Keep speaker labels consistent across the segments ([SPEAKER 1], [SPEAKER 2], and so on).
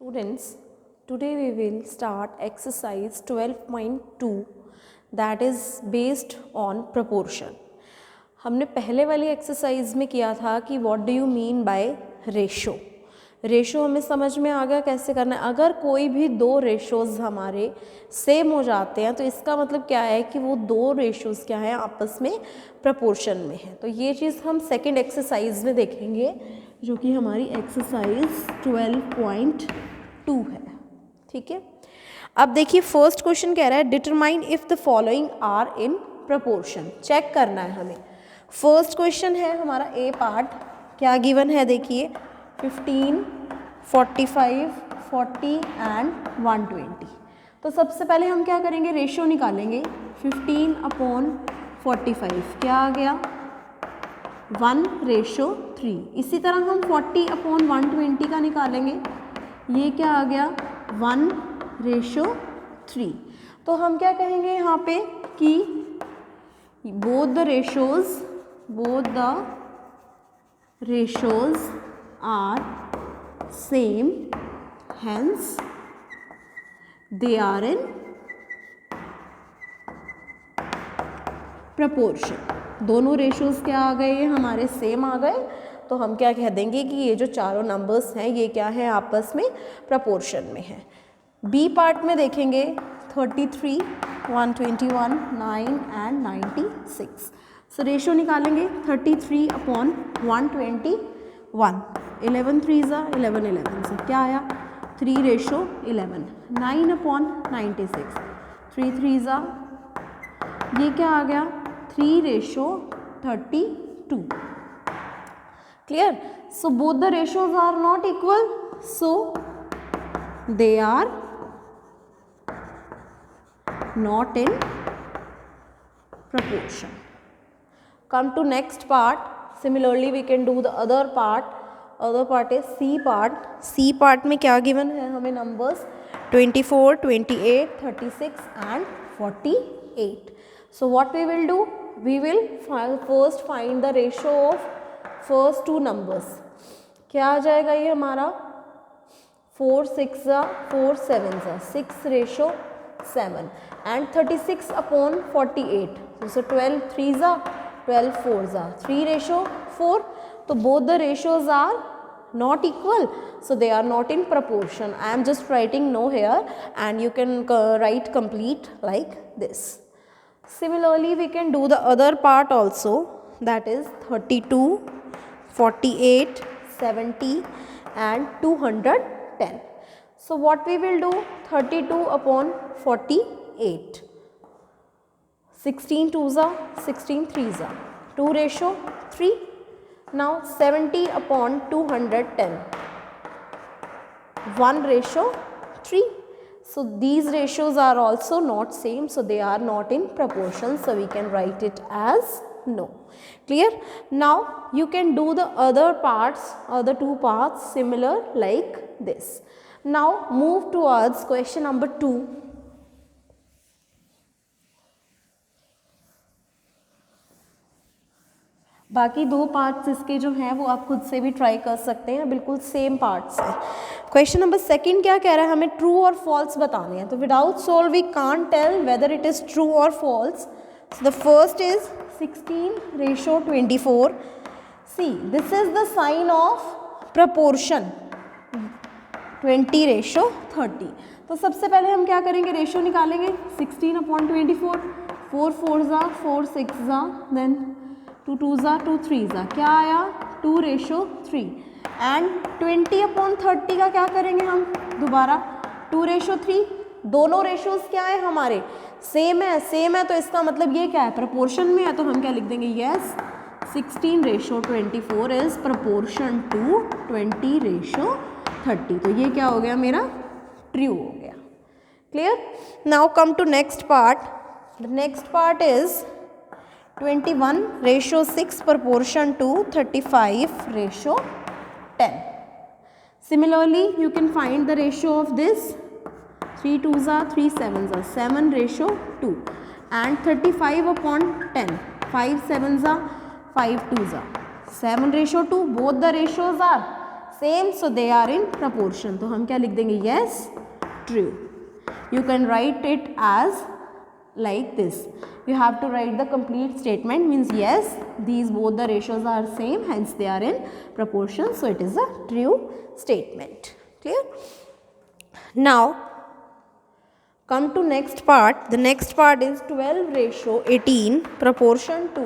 [SPEAKER 1] Students, today we will start exercise 12.2 that is based on proportion. हमने पहले वाली exercise में किया था कि what do you mean by ratio. Ratio हमें समझ में आ गया कैसे करना है. अगर कोई भी दो रेशोज़ हमारे सेम हो जाते हैं तो इसका मतलब क्या है कि वो दो रेशोज़ क्या हैं आपस में प्रपोर्शन में है. तो ये चीज़ हम सेकंड एक्सरसाइज में देखेंगे जो कि हमारी एक्सरसाइज 12.2 है. ठीक है. अब देखिए फर्स्ट क्वेश्चन कह रहा है determine if the following are in proportion. Check करना है हमें. फर्स्ट क्वेश्चन है हमारा ए पार्ट. क्या गिवन है देखिए 15, 45, 40 एंड 120. तो सबसे पहले हम क्या करेंगे रेशो निकालेंगे. 15/45 क्या आ गया 1:3. इसी तरह हम 40/120 का निकालेंगे. ये क्या आ गया 1:3. तो हम क्या कहेंगे यहाँ पे कि both the ratios are same, hence they are in proportion. दोनों रेशोज़ क्या आ गए हमारे सेम आ गए. तो हम क्या कह देंगे कि ये जो चारों नंबर्स हैं ये क्या है आपस में प्रपोर्शन में है. बी पार्ट में देखेंगे 33, 121, 9 एंड 96. सो रेशो निकालेंगे 33/121. 11 3s 11 11 से क्या आया 3:11. 9/96 3 3s ये क्या आ गया 3:32. Clear? So both the ratios are not equal, so they are not in proportion. Come to next part. Similarly we can do the other part. Other part is C part. C part में क्या given है हमें numbers 24, 28, 36 and 48. So what we will do? We will first find the ratio of first two numbers. क्या आ जाएगा ये हमारा 4 6 4 7 6:7 and 36/48. So 12 3s 12 4s 3:4. तो both the ratios are not equal, so they are not in proportion. I am just writing no here and you can write complete like this. Similarly we can do the other part also, that is 32, 48, 70 and 210. So what we will do 32/48. 16 2s 16 3s 2:3. Now 70/210 1:3. So these ratios are also not same, so they are not in proportion, so we can write it as no. Clear? Now you can do the other two parts similar like this. Now move towards question number 2. बाकी दो parts इसके जो हैं वो आप खुद से भी ट्राई कर सकते हैं, बिल्कुल सेम पार्ट्स हैं. क्वेश्चन नंबर सेकंड क्या कह रहा है हमें ट्रू और फॉल्स बताने हैं. तो without solve we can't tell whether it is true और false. So the first is 16:24. See this is the sign of proportion 20:30. तो सबसे पहले हम क्या करेंगे रेशो निकालेंगे 16/24. 4 4s 4 6s then 2 2s 2 3s क्या आया 2:3. एंड 20/30 का क्या करेंगे हम दोबारा 2:3. दोनों रेशोज़ क्या है हमारे सेम है तो इसका मतलब ये क्या है प्रपोर्शन में है. तो हम क्या लिख देंगे यस 16:24 इज प्रपोर्शन टू 20:30. तो ये क्या हो गया मेरा ट्रू हो गया. Clear? Now come to next part. The next part is 21:6 proportion to 35:10. Similarly you can find the ratio of this 3 2s 3 7s 7:2 and 35/10 5 7s 5 2s 7:2. both the ratios are same, so they are in proportion. तो हम क्या लिख देंगे, yes true. You can write it as like this. You have to write the complete statement, means yes, these both the ratios are same, hence they are in proportion, so it is a true statement. Clear? Now come to next part. The next part is 12:18 proportion to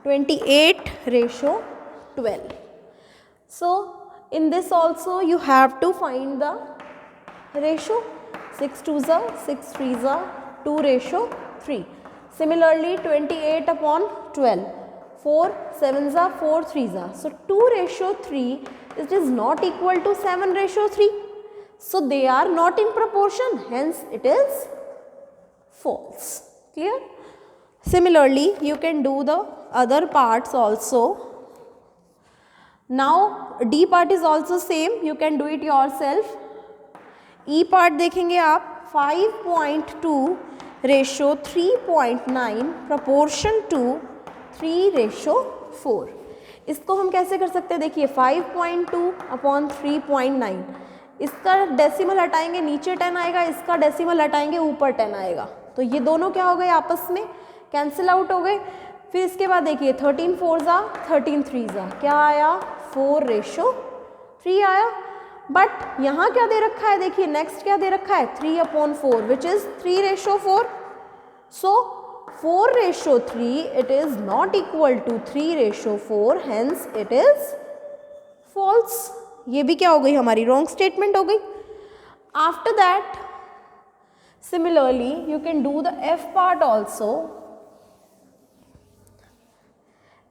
[SPEAKER 1] 28:12. So in this also you have to find the ratio. 6 2s are 6 3s are 2:3. Similarly 28/12, 4 7s are 4 3s are, so 2:3 it is not equal to 7:3, so they are not in proportion, hence it is false. Clear? Similarly you can do the other parts also. Now D part is also same, you can do it yourself. E part देखेंगे आप, 5.2:3.9 proportion to 3:4. इसको हम कैसे कर सकते हैं, देखिए 5.2/3.9, इसका डेसिमल हटाएंगे नीचे 10 आएगा, इसका डेसिमल हटाएंगे ऊपर 10 आएगा, तो ये दोनों क्या हो गए, आपस में कैंसिल आउट हो गए। फिर इसके बाद देखिए 13 4s are 13 3s are, क्या आया, 4:3 आया। बट यहाँ क्या दे रखा है, देखिए नेक्स्ट क्या दे रखा है, 3/4 विच इज 3:4. सो 4:3 it is not equal to 3:4, hence it is false. ये भी क्या हो गई, हमारी रॉन्ग स्टेटमेंट हो गई। After that similarly you can do the F part also.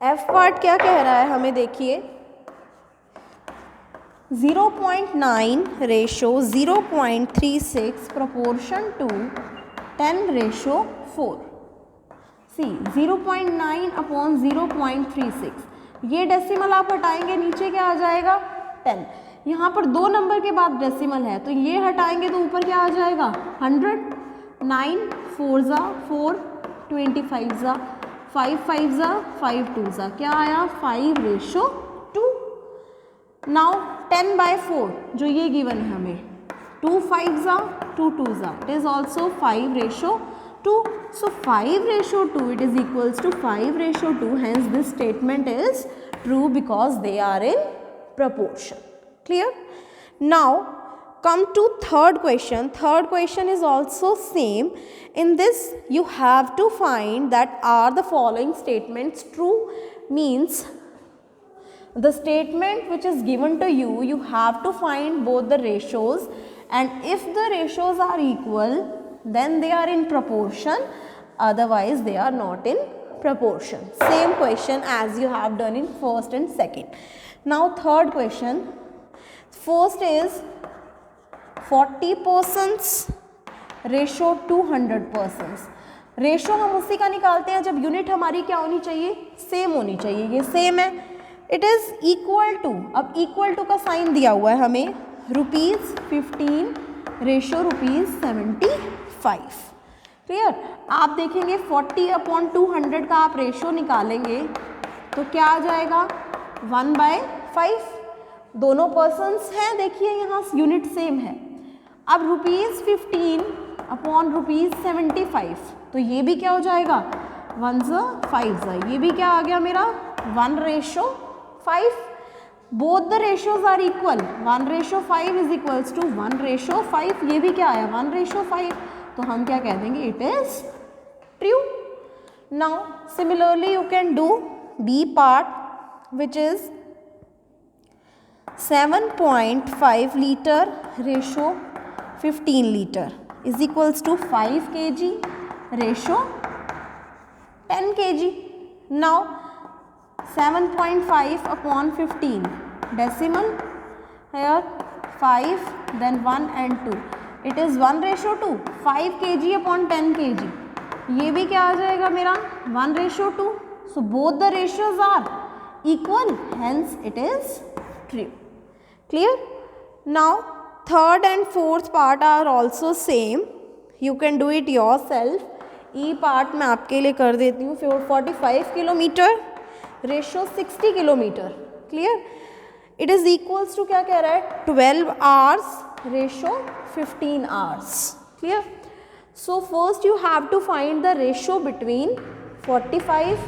[SPEAKER 1] F part क्या कह रहा है हमें, देखिए 0.9:0.36 proportion to 10:4. See 0.9/0.36, ये डेसिमल आप हटाएंगे नीचे क्या आ जाएगा, 10। यहाँ पर दो नंबर के बाद डेसिमल है, तो ये हटाएंगे तो ऊपर क्या आ जाएगा, 100। 9 4s are 4, 25s are 5 5s are 5 2s are, क्या आया, 5:2। नाउ 10/4 जो ये गिवन है हमें, 2 5s are 2 2s are, it is also 5:2. So 5:2 it is equals to 5:2, hence this statement is true because they are in proportion. Clear? Now come to third question. Third question is also same. In this you have to find that are the following statements true, means the statement which is given to you, you have to find both the ratios, and if the ratios are equal then they are in proportion, otherwise they are not in proportion. Same question as you have done in first and second. Now third question, first is 40% ratio to 100%. Ratio हम उसी का निकालते हैं जब unit हमारी क्या होनी चाहिए, सेम होनी चाहिए। ये सेम है, इट इज़ इक्वल टू, अब इक्वल टू का साइन दिया हुआ है हमें, ₹15 रेशो ₹75। क्लियर? आप देखेंगे 40/200 का आप रेशो निकालेंगे तो क्या आ जाएगा, 1/5। दोनों पर्सन्स हैं, देखिए यहाँ यूनिट सेम है। अब ₹15/75, तो ये भी क्या हो जाएगा, 1s 5s, ये भी क्या आ गया मेरा, 1:5। Both the ratios are equal, 1:5 is equals to 1:5, ये भी क्या आया, 1:5, तो हम क्या कह देंगे, it is true. Now similarly you can do B part which is 7.5 litre ratio 15 litre is equals to 5 kg ratio 10 kg. नाउ 7.5/15 decimal, here 5 then 1 and 2, it is 1:2, 5 kg/10 kg, ये भी क्या आ जाएगा मेरा, 1:2. so both the ratios are equal, hence it is true. Clear? Now third and fourth part are also same, you can do it yourself. E part मैं आपके लिए कर देती हूँ, 45 kilometre ratio 60 kilometre. Clear? It is equals to क्या कह रहा है 12 hours ratio 15 hours. Clear. So first you have to find the ratio between 45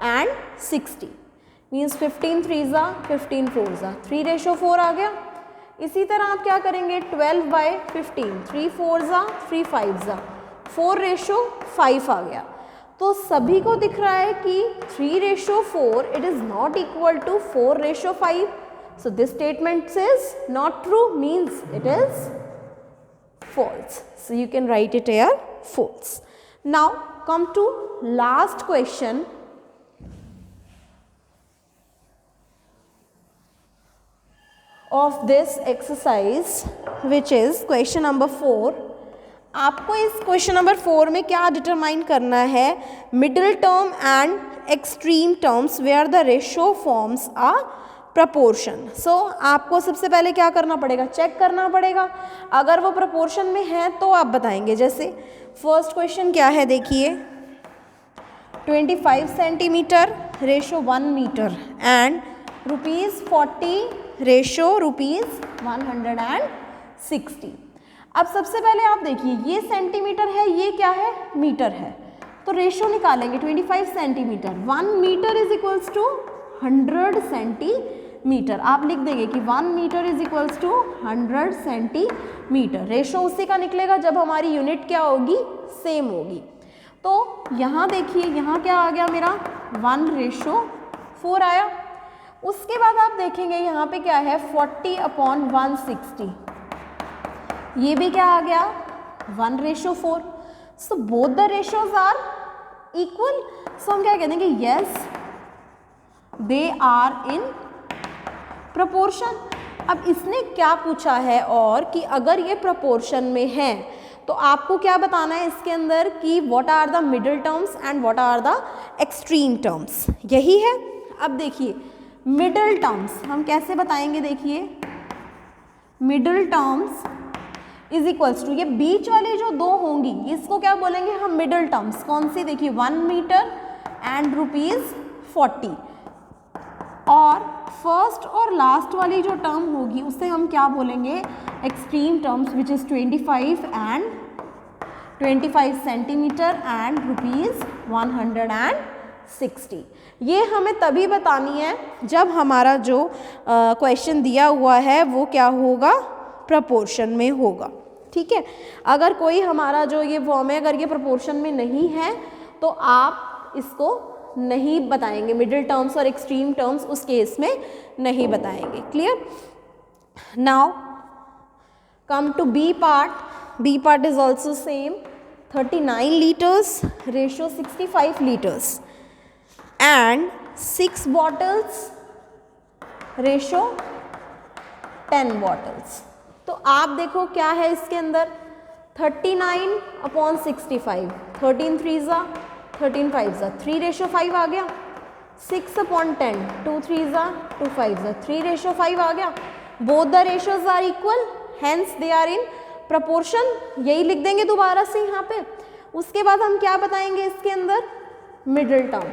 [SPEAKER 1] and 60. Means 15 3 ज़ा 15 4 ज़ा 3:4 आ गया. इसी तरह आप क्या करेंगे 12/15 3 4 ज़ा 3 5 ज़ा 4:5 आ गया. तो सभी को दिख रहा है कि 3:4 it is not equal to 4:5. So this statement is not true, means it is false. So you can write it here false. Now come to last question. Of this exercise, which is question number 4. आपको इस question number 4 में क्या determine करना है, middle term and extreme terms where the ratio forms a proportion. So आपको सबसे पहले क्या करना पड़ेगा, चेक करना पड़ेगा. अगर वो प्रपोर्शन में है तो आप बताएंगे. जैसे फर्स्ट क्वेश्चन क्या है देखिए, 25 centimetre ratio 1 metre and ₹40 ratio ₹160. अब सबसे पहले आप देखिए ये सेंटीमीटर है, ये क्या है मीटर है, तो रेशो निकालेंगे. 25 centimetre 1 metre is equals to 100 centimetre. आप लिख देंगे कि 1 metre is equals to 100 centimetre. Ratio उसी का निकलेगा जब हमारी यूनिट क्या होगी, सेम होगी. तो यहाँ देखिए यहाँ क्या आ गया मेरा 1:4 आया. उसके बाद आप देखेंगे यहाँ पे क्या है 40/160. ये भी क्या आ गया 1:4. So both the ratios are equal. So हम क्या कह देंगे, yes they are in proportion. अब इसने क्या पूछा है और कि अगर ये प्रपोर्शन में है तो आपको क्या बताना है इसके अंदर कि what are the middle terms and what are the extreme terms. यही है. अब देखिए मिडिल टर्म्स हम कैसे बताएंगे, देखिए middle terms is equals to, ये बीच वाले जो दो होंगी इसको क्या बोलेंगे हम मिडिल टर्म्स. कौन सी, देखिए 1 मीटर एंड ₹40. और फर्स्ट और लास्ट वाली जो टर्म होगी उसे हम क्या बोलेंगे, extreme terms which is 25 centimetre and ₹160. ये हमें तभी बतानी है जब हमारा जो क्वेश्चन दिया हुआ है वो क्या होगा, प्रपोर्शन में होगा. ठीक है. अगर कोई हमारा जो ये फॉर्म है अगर ये प्रपोर्शन में नहीं है तो आप इसको नहीं बताएंगे, मिडिल टर्म्स और एक्सट्रीम टर्म्स उस केस में नहीं बताएंगे. Clear. Now come to B part. B part is also same. 39 liters ratio 65 liters and 6 bottles ratio 10 bottles. तो आप देखो क्या है इसके अंदर 39/65 13 3 ज़ा 13 5 ज़ा 3:5 आ गया. 6/10 2 3 ज़ा 2 5 ज़ा 3:5 आ गया. Both the ratios are equal, hence they are in proportion. यही लिख देंगे दोबारा से यहाँ पे. उसके बाद हम क्या बताएंगे इसके अंदर, मिडिल टर्म.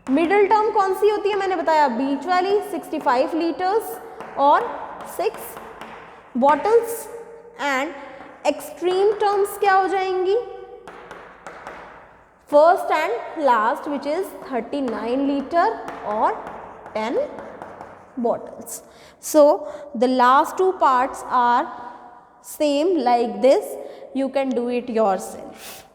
[SPEAKER 1] मिडिल टर्म कौन सी होती है, मैंने बताया बीच वाली 65 liters और 6 bottles. एंड एक्सट्रीम टर्म्स क्या हो जाएंगी, first and last which is 39 liter और 10 bottles. So the last two parts are same like this. You can do it yourself.